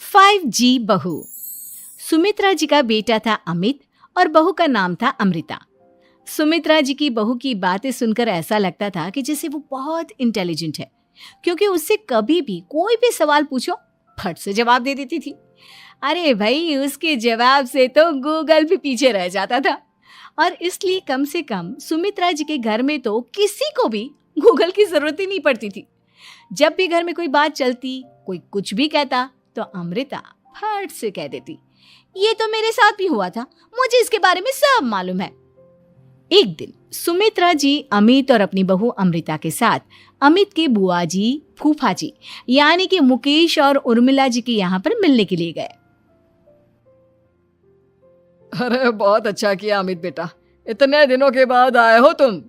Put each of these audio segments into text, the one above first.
5G बहू। सुमित्रा जी का बेटा था अमित और बहू का नाम था अमृता। सुमित्रा जी की बहू की बातें सुनकर ऐसा लगता था कि जैसे वो बहुत इंटेलिजेंट है, क्योंकि उससे कभी भी कोई भी सवाल पूछो फट से जवाब दे देती थी। अरे भाई, उसके जवाब से तो गूगल भी पीछे रह जाता था। और इसलिए कम से कम सुमित्रा जी के घर में तो किसी को भी गूगल की जरूरत ही नहीं पड़ती थी। जब भी घर में कोई बात चलती, कोई कुछ भी कहता, तो अमृता फट से कह देती, ये तो मेरे साथ भी हुआ था, मुझे इसके बारे में सब मालूम है। एक दिन सुमित्रा जी अमित और अपनी बहू अमृता के साथ अमित के बुआ जी, फूफा जी यानी कि मुकेश और उर्मिला जी के यहाँ पर मिलने के लिए गए। अरे बहुत अच्छा किया अमित बेटा, इतने दिनों के बाद आए हो तुम।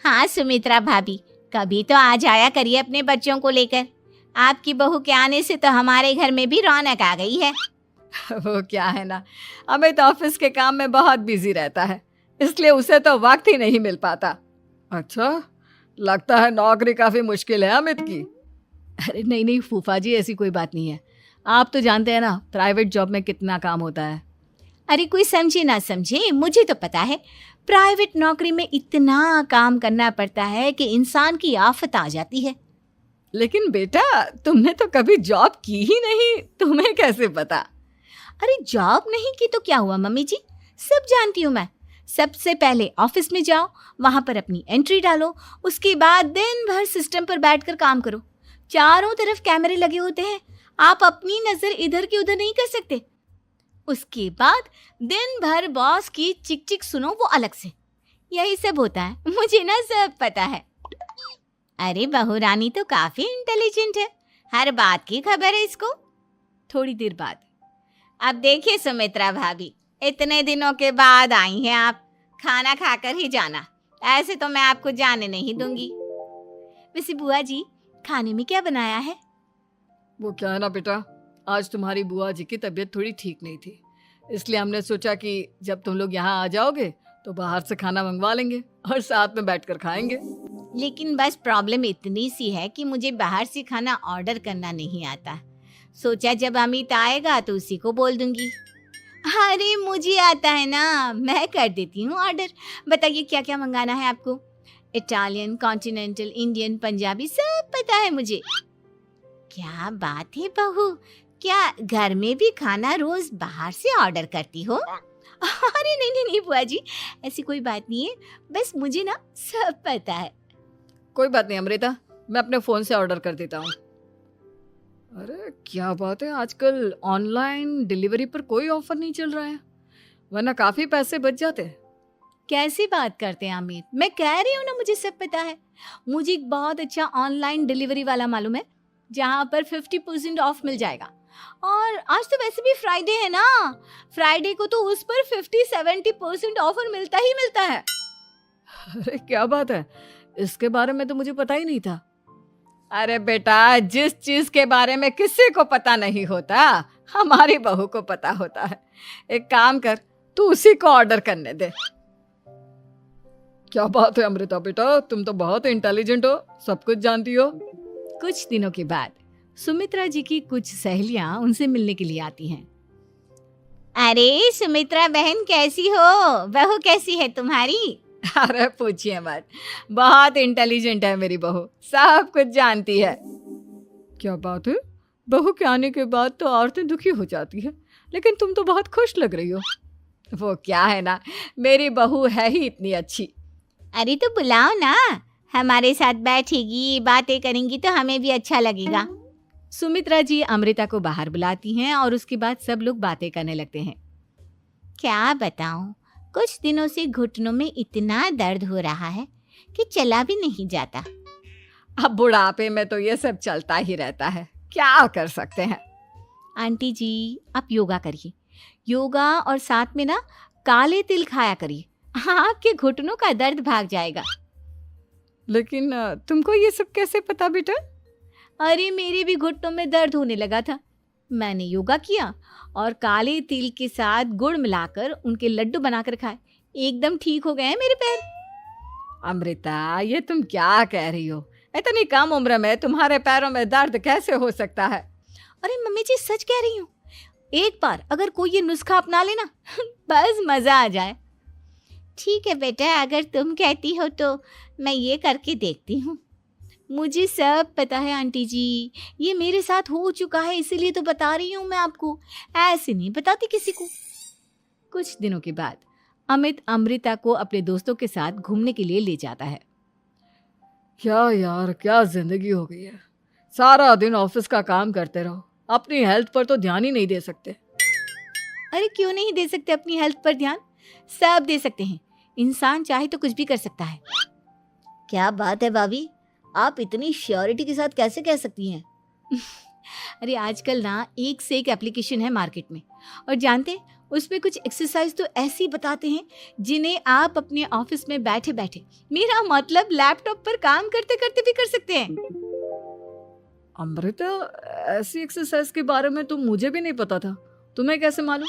हाँ सुमित्रा भाभी, कभी तो आ जाया करिए अपने बच्चों को लेकर। आपकी बहू के आने से तो हमारे घर में भी रौनक आ गई है। वो क्या है ना, अमित ऑफिस के काम में बहुत बिजी रहता है, इसलिए उसे तो वक्त ही नहीं मिल पाता। अच्छा, लगता है नौकरी काफी मुश्किल है अमित की। अरे नहीं फूफा जी, ऐसी कोई बात नहीं है। आप तो जानते हैं ना प्राइवेट जॉब में कितना काम होता है। अरे कोई समझे ना समझे, मुझे तो पता है प्राइवेट नौकरी में इतना काम करना पड़ता है कि इंसान की आफत आ जाती है। लेकिन बेटा, तुमने तो कभी जॉब की ही नहीं, तुम्हें कैसे पता? अरे जॉब नहीं की तो क्या हुआ मम्मी जी, सब जानती हूँ मैं। सबसे पहले ऑफिस में जाओ, वहां पर अपनी एंट्री डालो, उसके बाद दिन भर सिस्टम पर बैठकर काम करो। चारों तरफ कैमरे लगे होते हैं, आप अपनी नजर इधर की उधर नहीं कर सकते। उसके बाद दिन भर बॉस की चिक चिक सुनो, वो अलग से। यही सब होता है, मुझे ना सब पता है। अरे बहू रानी तो काफी इंटेलिजेंट है, हर बात की खबर है इसको। थोड़ी देर बाद, अब देखिए सुमित्रा भाभी, इतने दिनों के बाद आई हैं आप, खाना खाकर ही जाना, ऐसे तो मैं आपको जाने नहीं दूंगी। वैसे बुआ जी, खाने में क्या बनाया है? वो क्या है ना बेटा, आज तुम्हारी बुआ जी की तबीयत थोड़ी ठीक नहीं थी, इसलिए हमने सोचा कि जब तुम लोग यहाँ आ जाओगे तो बाहर से खाना मंगवा लेंगे और साथ में बैठकर खाएंगे। लेकिन बस प्रॉब्लम इतनी सी है कि मुझे बाहर से खाना ऑर्डर करना नहीं आता। सोचा जब अमित आएगा तो उसी को बोल दूंगी। अरे मुझे आता है ना, मैं कर देती हूँ ऑर्डर। बताइए क्या क्या मंगाना है आपको? इटालियन, कॉन्टिनेंटल, इंडियन, पंजाबी, सब पता है मुझे। क्या बात है बहू, क्या घर में भी खाना रोज बाहर से ऑर्डर करती हो? अरे नहीं बुआ जी, ऐसी कोई बात नहीं है, बस मुझे ना सब पता है। कोई बात नहीं अमृता, मैं अपने फोन से ऑर्डर कर देता हूँ। अरे क्या बात है, आजकल ऑनलाइन डिलीवरी पर कोई ऑफर नहीं चल रहा है, वरना काफी पैसे बच जाते हैं। कैसी बात करते हैं अमित, मैं कह रही हूँ ना मुझे सब पता है। मुझे एक बहुत अच्छा ऑनलाइन डिलीवरी वाला मालूम है, जहाँ पर 50% ऑफ मिल जाएगा। और आज तो वैसे भी फ्राइडे है ना, फ्राइडे को तो उस पर 50-70% ऑफर मिलता ही मिलता है। अरे क्या बात है, इसके बारे में तो मुझे पता ही नहीं था। अरे बेटा, जिस चीज के बारे में किसी को पता नहीं होता, हमारी बहू को पता होता है। एक काम कर, तू उसी को ऑर्डर करने दे। क्या बात है अमृता बेटा, तुम तो बहुत इंटेलिजेंट हो, सब कुछ जानती हो। कुछ दिनों के बाद सुमित्रा जी की कुछ सहेलियां उनसे मिलने के लिए आती हैं। अरे सुमित्रा बहन कैसी हो, बहू कैसी है तुम्हारी? अरे पूछिए मत, बहुत इंटेलिजेंट है मेरी बहू, सब कुछ जानती है। क्या बात है, बहू के आने के बाद तो औरतें दुखी हो जाती है, लेकिन तुम तो बहुत खुश लग रही हो। वो क्या है ना, मेरी बहू है ही इतनी अच्छी। अरे तो बुलाओ ना, हमारे साथ बैठेगी, बातें करेंगी तो हमें भी अच्छा लगेगा। सुमित्रा जी अमृता को बाहर बुलाती हैं और उसके बाद सब लोग बातें करने लगते हैं। क्या बताऊं, कुछ दिनों से घुटनों में इतना दर्द हो रहा है कि चला भी नहीं जाता। अब बुढ़ापे में तो ये सब चलता ही रहता है, क्या कर सकते हैं। आंटी जी, आप योगा करिए, योगा और साथ में ना काले तिल खाया करिए, आपके घुटनों का दर्द भाग जाएगा। लेकिन तुमको ये सब कैसे पता बेटा? अरे मेरे भी घुटनों में दर्द होने लगा था, मैंने योगा किया और काले तिल के साथ गुड़ मिलाकर उनके लड्डू बनाकर खाए, एकदम ठीक हो गए हैं मेरे पैर। अमृता, ये तुम क्या कह रही हो? इतनी कम उम्र में तुम्हारे पैरों में दर्द कैसे हो सकता है? अरे मम्मी जी सच कह रही हूँ, एक बार अगर कोई ये नुस्खा अपना लेना बस मजा आ जाए। ठीक है बेटा, अगर तुम कहती हो तो मैं ये करके देखती हूँ। मुझे सब पता है आंटी जी, ये मेरे साथ हो चुका है, इसीलिए तो बता रही हूँ मैं आपको, ऐसे नहीं बताती किसी को। कुछ दिनों के बाद अमित अमृता को अपने दोस्तों के साथ घूमने के लिए ले जाता है। क्या यार, क्या जिंदगी हो गई है। सारा दिन ऑफिस का काम करते रहो, अपनी हेल्थ पर तो ध्यान ही नहीं दे सकते। अरे क्यों नहीं दे सकते अपनी हेल्थ पर ध्यान? सब दे सकते हैं, इंसान चाहे तो कुछ भी कर सकता है। क्या बात है भाभी, आप इतनी श्योरिटी के साथ कैसे कह सकती हैं? अरे आजकल ना एक से एक एप्लीकेशन है मार्केट में, और जानते हैं उसमें कुछ एक्सरसाइज तो ऐसी बताते हैं जिन्हें आप अपने ऑफिस में बैठे बैठे, मेरा मतलब लैपटॉप पर काम करते करते भी कर सकते हैं। अमृता, ऐसी एक्सरसाइज के बारे में तो मुझे भी नहीं पता था, तुम्हें कैसे मालूम?